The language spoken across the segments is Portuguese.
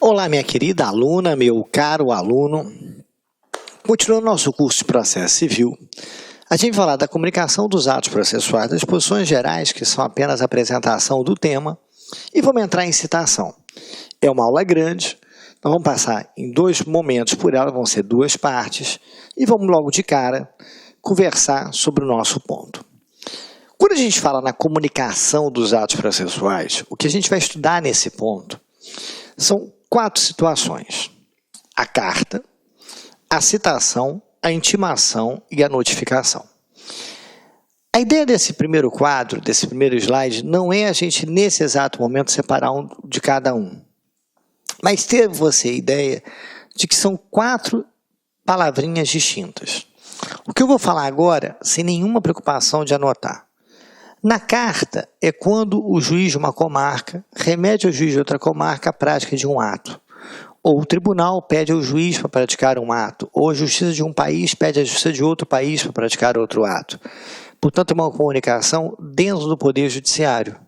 Olá, minha querida aluna, meu caro aluno. Continuando nosso curso de processo civil, a gente vai falar da comunicação dos atos processuais, das disposições gerais, que são apenas a apresentação do tema, e vamos entrar em citação. É uma aula grande, nós vamos passar em dois momentos por ela, vão ser duas partes, e vamos logo de cara conversar sobre o nosso ponto. Quando a gente fala na comunicação dos atos processuais, o que a gente vai estudar nesse ponto são 4 situações: a carta, a citação, a intimação e a notificação. A ideia desse primeiro quadro, desse primeiro slide, não é a gente, nesse exato momento, separar um de cada um, mas ter você a ideia de que são 4 palavrinhas distintas. O que eu vou falar agora, sem nenhuma preocupação de anotar. Na carta, é quando o juiz de uma comarca remete ao juiz de outra comarca a prática de um ato. Ou o tribunal pede ao juiz para praticar um ato. Ou a justiça de um país pede à justiça de outro país para praticar outro ato. Portanto, é uma comunicação dentro do Poder Judiciário.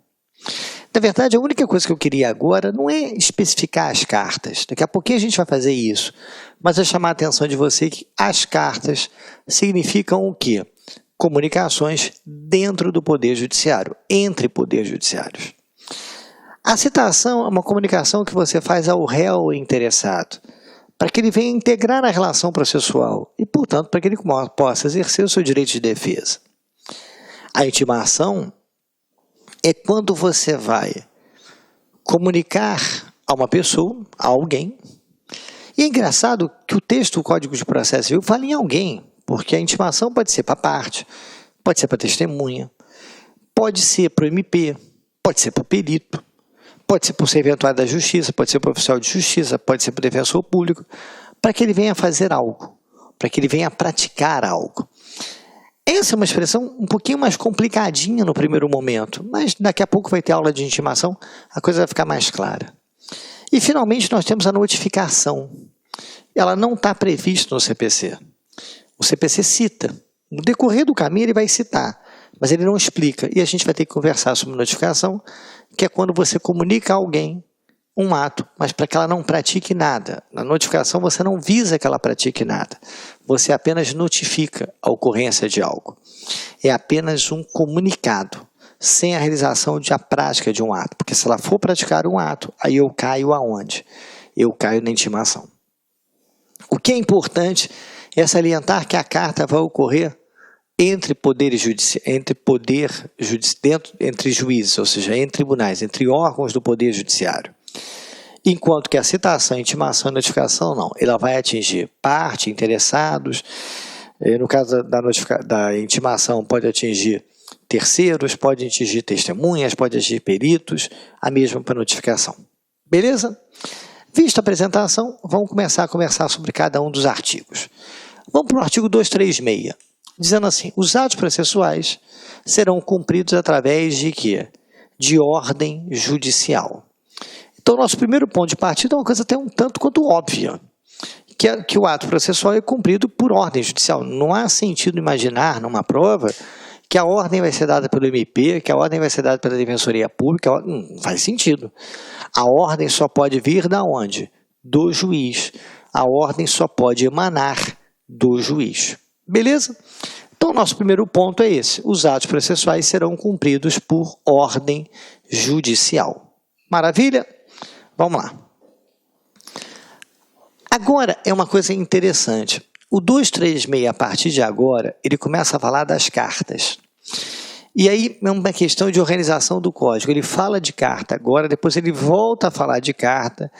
Na verdade, a única coisa que eu queria agora não é especificar as cartas. Daqui a pouquinho a gente vai fazer isso. Mas é chamar a atenção de você que as cartas significam o quê? Comunicações dentro do Poder Judiciário, entre poderes judiciários. A citação é uma comunicação que você faz ao réu interessado, para que ele venha integrar a relação processual e, portanto, para que ele possa exercer o seu direito de defesa. A intimação é quando você vai comunicar a uma pessoa, a alguém, e é engraçado que o texto do Código de Processo Civil fala em alguém, porque a intimação pode ser para a parte, pode ser para a testemunha, pode ser para o MP, pode ser para o perito, pode ser para o serventuário da justiça, pode ser para o oficial de justiça, pode ser para o defensor público, para que ele venha fazer algo, para que ele venha praticar algo. Essa é uma expressão um pouquinho mais complicadinha no primeiro momento, mas daqui a pouco vai ter aula de intimação, a coisa vai ficar mais clara. E finalmente nós temos a notificação. Ela não está prevista no CPC. O CPC cita. No decorrer do caminho ele vai citar, mas ele não explica. E a gente vai ter que conversar sobre notificação, que é quando você comunica a alguém um ato, mas para que ela não pratique nada. Na notificação você não visa que ela pratique nada. Você apenas notifica a ocorrência de algo. É apenas um comunicado, sem a realização de a prática de um ato. Porque se ela for praticar um ato, aí eu caio aonde? Eu caio na intimação. O que é importante é salientar que a carta vai ocorrer entre entre juízes, ou seja, entre tribunais, entre órgãos do Poder Judiciário. Enquanto que a citação, intimação e notificação não. Ela vai atingir parte, interessados. No caso da intimação, pode atingir terceiros, pode atingir testemunhas, pode atingir peritos, a mesma para notificação. Beleza? Vista a apresentação, vamos começar a conversar sobre cada um dos artigos. Vamos para o artigo 236, dizendo assim: os atos processuais serão cumpridos através de quê? De ordem judicial. Então, nosso primeiro ponto de partida é uma coisa até um tanto quanto óbvia, que o ato processual é cumprido por ordem judicial. Não há sentido imaginar numa prova que a ordem vai ser dada pelo MP, que a ordem vai ser dada pela Defensoria Pública. Não faz sentido. A ordem só pode vir da onde? Do juiz. A ordem só pode emanar do juiz. Beleza? Então, nosso primeiro ponto é esse. Os atos processuais serão cumpridos por ordem judicial. Maravilha? Vamos lá. Agora, é uma coisa interessante. O 236, a partir de agora, ele começa a falar das cartas. E aí é uma questão de organização do código. Ele fala de carta agora, depois ele volta a falar de carta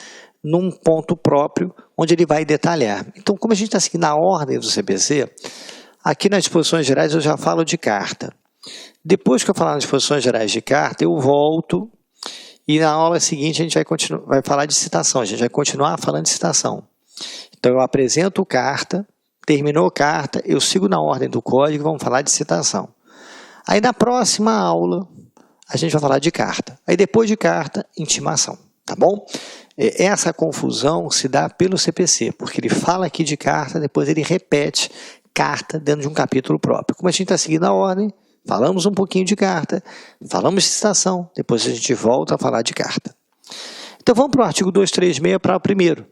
num ponto próprio, onde ele vai detalhar. Então, como a gente está seguindo a ordem do CPC, aqui nas disposições gerais eu já falo de carta. Depois que eu falar nas disposições gerais de carta, eu volto e na aula seguinte a gente vai falar de citação, a gente vai continuar falando de citação. Então, eu apresento carta, terminou carta, eu sigo na ordem do código e vamos falar de citação. Aí, na próxima aula, a gente vai falar de carta. Aí, depois de carta, intimação, tá bom? Essa confusão se dá pelo CPC, porque ele fala aqui de carta, depois ele repete carta dentro de um capítulo próprio. Como a gente está seguindo a ordem, falamos um pouquinho de carta, falamos de citação, depois a gente volta a falar de carta. Então vamos para o artigo 236, para o primeiro,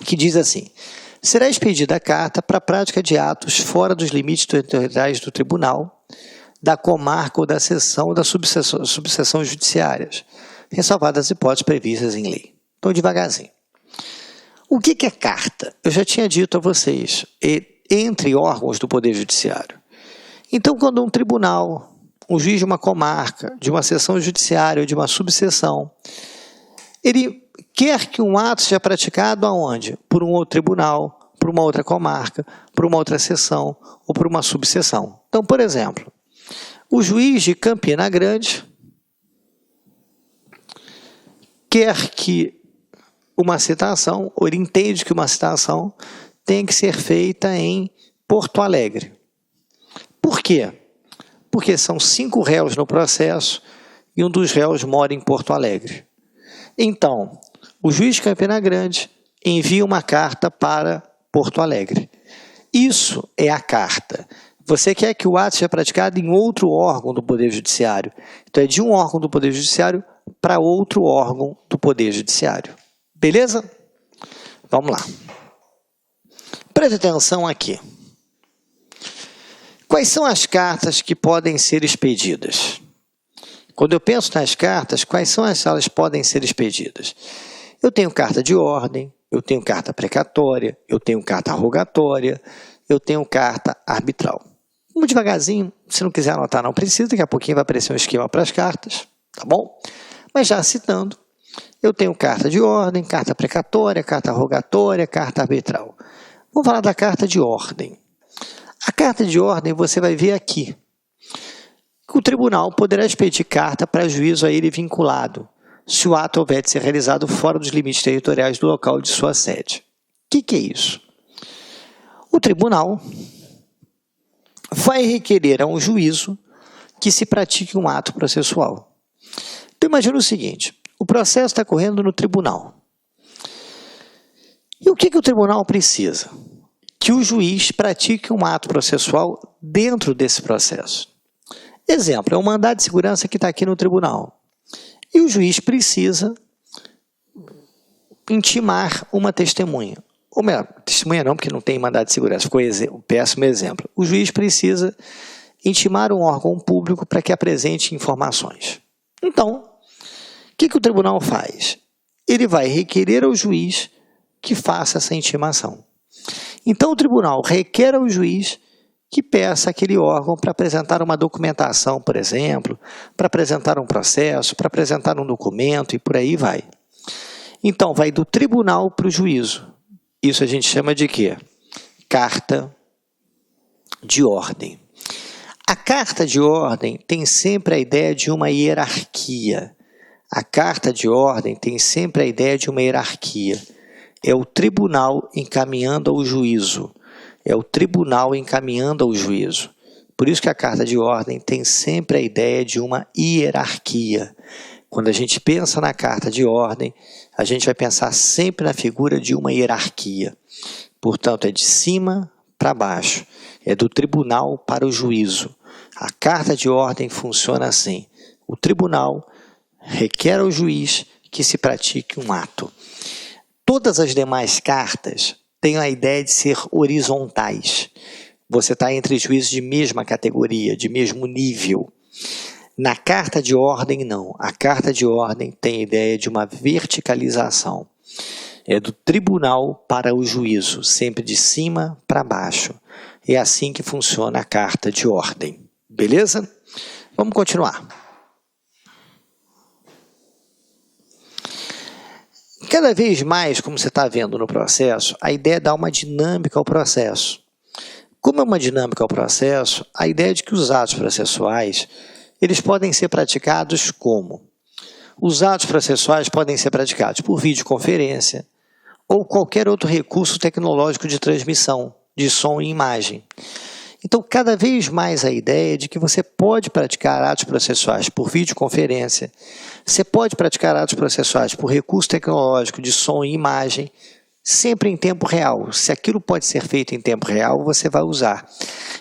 que diz assim: será expedida a carta para a prática de atos fora dos limites territoriais do tribunal, da comarca ou da seção ou da subseção judiciárias, ressalvadas as hipóteses previstas em lei. Então, devagarzinho. O que é carta? Eu já tinha dito a vocês, entre órgãos do Poder Judiciário. Então, quando um tribunal, um juiz de uma comarca, de uma seção judiciária ou de uma subseção, ele quer que um ato seja praticado aonde? Por um outro tribunal, por uma outra comarca, por uma outra seção ou por uma subseção. Então, por exemplo, o juiz de Campina Grande quer que uma citação, ou ele entende que uma citação tem que ser feita em Porto Alegre. Por quê? Porque são 5 réus no processo e um dos réus mora em Porto Alegre. Então, o juiz de Campina Grande envia uma carta para Porto Alegre. Isso é a carta. Você quer que o ato seja praticado em outro órgão do Poder Judiciário. Então, é de um órgão do Poder Judiciário para outro órgão do Poder Judiciário. Beleza? Vamos lá. Preste atenção aqui. Quais são as cartas que podem ser expedidas? Quando eu penso nas cartas, quais são as que podem ser expedidas? Eu tenho carta de ordem, eu tenho carta precatória, eu tenho carta rogatória, eu tenho carta arbitral. Vamos devagarzinho, se não quiser anotar não precisa, daqui a pouquinho vai aparecer um esquema para as cartas, tá bom? Mas já citando, eu tenho carta de ordem, carta precatória, carta rogatória, carta arbitral. Vamos falar da carta de ordem. A carta de ordem você vai ver aqui. O tribunal poderá expedir carta para juízo a ele vinculado, se o ato houver de ser realizado fora dos limites territoriais do local de sua sede. O que é isso? O tribunal vai requerer a um juízo que se pratique um ato processual. Então imagina o seguinte, o processo está correndo no tribunal. E o que o tribunal precisa? Que o juiz pratique um ato processual dentro desse processo. Exemplo, é um mandado de segurança que está aqui no tribunal. E o juiz precisa intimar uma testemunha. Ou melhor, testemunha não, porque não tem mandado de segurança, ficou um péssimo exemplo. O juiz precisa intimar um órgão público para que apresente informações. Então, o que o tribunal faz? Ele vai requerer ao juiz que faça essa intimação. Então, o tribunal requer ao juiz que peça aquele órgão para apresentar uma documentação, por exemplo, para apresentar um processo, para apresentar um documento e por aí vai. Então, vai do tribunal para o juízo. Isso a gente chama de quê? Carta de ordem. A carta de ordem tem sempre a ideia de uma hierarquia. A carta de ordem tem sempre a ideia de uma hierarquia. É o tribunal encaminhando ao juízo. É o tribunal encaminhando ao juízo. Por isso que a carta de ordem tem sempre a ideia de uma hierarquia. Quando a gente pensa na carta de ordem, a gente vai pensar sempre na figura de uma hierarquia. Portanto, é de cima para baixo. É do tribunal para o juízo. A carta de ordem funciona assim. O tribunal requer ao juiz que se pratique um ato. Todas as demais cartas têm a ideia de ser horizontais. Você está entre juízes de mesma categoria, de mesmo nível. Na carta de ordem, não. A carta de ordem tem a ideia de uma verticalização. É do tribunal para o juízo, sempre de cima para baixo. É assim que funciona a carta de ordem. Beleza? Vamos continuar. Cada vez mais, como você está vendo no processo, a ideia é dar uma dinâmica ao processo. Como é uma dinâmica ao processo, a ideia é de que os atos processuais eles podem ser praticados como? Os atos processuais podem ser praticados por videoconferência ou qualquer outro recurso tecnológico de transmissão de som e imagem. Então, cada vez mais a ideia é de que você pode praticar atos processuais por videoconferência, você pode praticar atos processuais por recurso tecnológico de som e imagem, sempre em tempo real. Se aquilo pode ser feito em tempo real, você vai usar.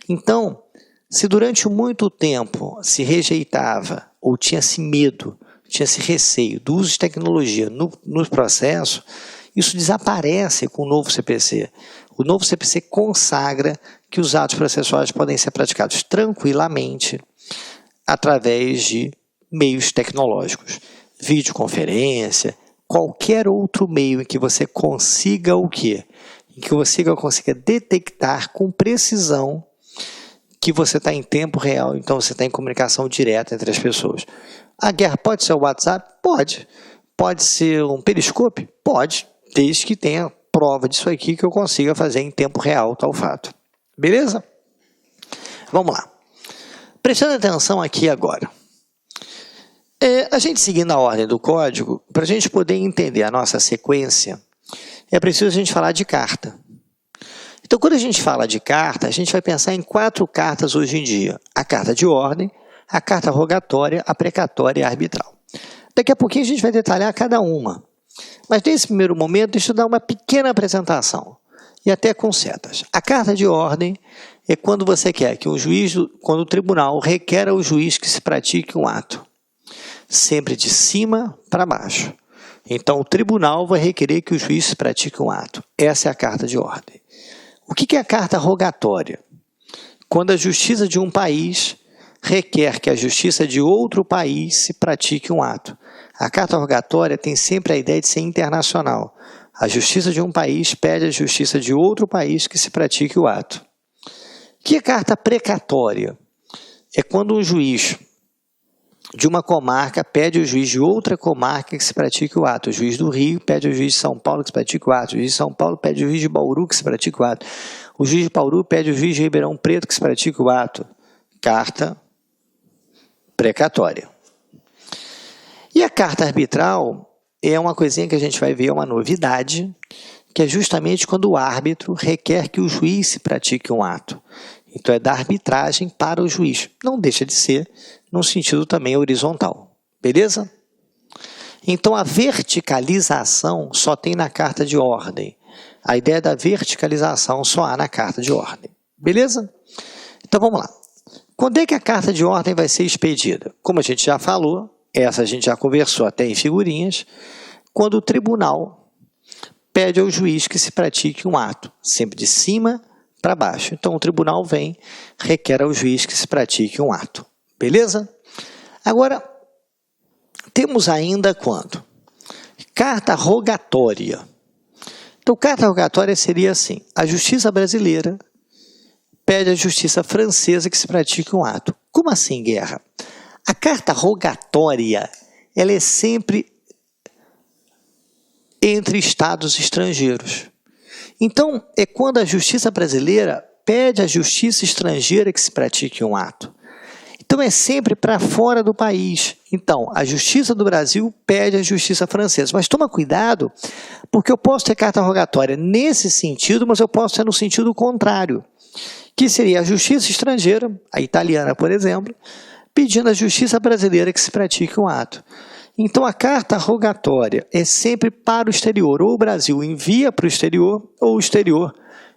Então, se durante muito tempo se rejeitava ou tinha-se medo tinha esse receio do uso de tecnologia no processo, isso desaparece com o novo CPC. O novo CPC consagra que os atos processuais podem ser praticados tranquilamente através de meios tecnológicos, videoconferência, qualquer outro meio em que você consiga o quê? Em que você consiga detectar com precisão que você está em tempo real, então você está em comunicação direta entre as pessoas. A guerra pode ser o WhatsApp? Pode. Pode ser um periscópio? Pode, desde que tenha prova disso aqui que eu consiga fazer em tempo real tal fato. Beleza? Vamos lá. Prestando atenção aqui agora. A gente seguindo a ordem do código, para a gente poder entender a nossa sequência, é preciso a gente falar de carta. Então, quando a gente fala de carta, a gente vai pensar em 4 cartas hoje em dia. A carta de ordem, a carta rogatória, a precatória e a arbitral. Daqui a pouquinho a gente vai detalhar cada uma. Mas nesse primeiro momento, deixa eu dar uma pequena apresentação. E até com setas. A carta de ordem é quando você quer que quando o tribunal requer ao juiz que se pratique um ato. Sempre de cima para baixo. Então, o tribunal vai requerer que o juiz se pratique um ato. Essa é a carta de ordem. O que é a carta rogatória? Quando a justiça de um país requer que a justiça de outro país se pratique um ato. A carta rogatória tem sempre a ideia de ser internacional. A justiça de um país pede à justiça de outro país que se pratique o ato. O que é carta precatória? É quando um juiz de uma comarca pede ao juiz de outra comarca que se pratique o ato. O juiz do Rio pede ao juiz de São Paulo que se pratique o ato. O juiz de São Paulo pede ao juiz de Bauru que se pratique o ato. O juiz de Bauru pede ao juiz de Ribeirão Preto que se pratique o ato. Carta precatória. E a carta arbitral é uma coisinha que a gente vai ver, é uma novidade, que é justamente quando o árbitro requer que o juiz se pratique um ato. Então, é da arbitragem para o juiz. Não deixa de ser num sentido também horizontal. Beleza? Então, a verticalização só tem na carta de ordem. A ideia da verticalização só há na carta de ordem. Beleza? Então, vamos lá. Quando é que a carta de ordem vai ser expedida? Como a gente já falou, essa a gente já conversou até em figurinhas, quando o tribunal pede ao juiz que se pratique um ato, sempre de cima para baixo. Então, o tribunal vem, requer ao juiz que se pratique um ato. Beleza? Agora, temos ainda quando? Carta rogatória. Então, carta rogatória seria assim: a justiça brasileira pede à justiça francesa que se pratique um ato. Como assim, Guerra? A carta rogatória, ela é sempre entre estados estrangeiros. Então, é quando a justiça brasileira pede à justiça estrangeira que se pratique um ato. Então, é sempre para fora do país. Então, a justiça do Brasil pede à justiça francesa. Mas toma cuidado, porque eu posso ter carta rogatória nesse sentido, mas eu posso ter no sentido contrário, que seria a justiça estrangeira, a italiana, por exemplo, pedindo à justiça brasileira que se pratique um ato. Então, a carta rogatória é sempre para o exterior. Ou o Brasil envia para o exterior, ou o exterior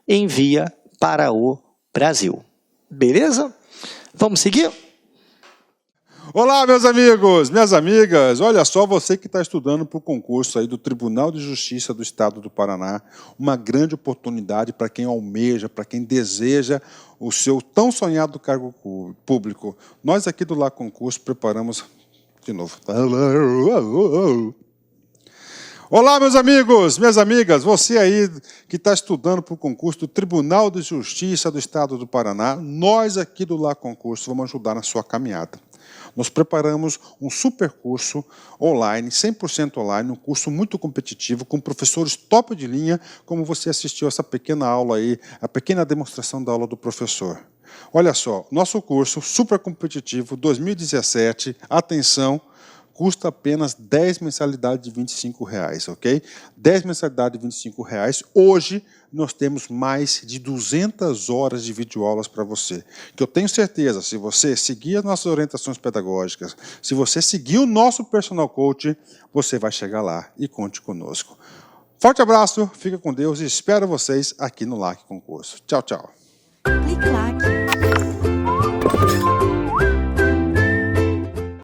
envia para o Brasil. Beleza? Vamos seguir? Olá, meus amigos, minhas amigas. Olha só, você que está estudando para o concurso aí do Tribunal de Justiça do Estado do Paraná, uma grande oportunidade para quem almeja, para quem deseja o seu tão sonhado cargo público. Nós aqui do Lá Concurso preparamos... De novo. Olá, meus amigos, minhas amigas, você aí que está estudando para o concurso do Tribunal de Justiça do Estado do Paraná, nós aqui do Lá Concurso vamos ajudar na sua caminhada. Nós preparamos um super curso online, 100% online, um curso muito competitivo, com professores top de linha, como você assistiu essa pequena aula aí, a pequena demonstração da aula do professor. Olha só, nosso curso super competitivo 2017, atenção, custa apenas 10 mensalidades de R$ 25,00, ok? 10 mensalidades de R$ 25,00. Hoje, nós temos mais de 200 horas de videoaulas para você. Que eu tenho certeza, se você seguir as nossas orientações pedagógicas, se você seguir o nosso personal coach, você vai chegar lá e conte conosco. Forte abraço, fica com Deus e espero vocês aqui no LAC Concurso. Tchau, tchau. Clique LAC.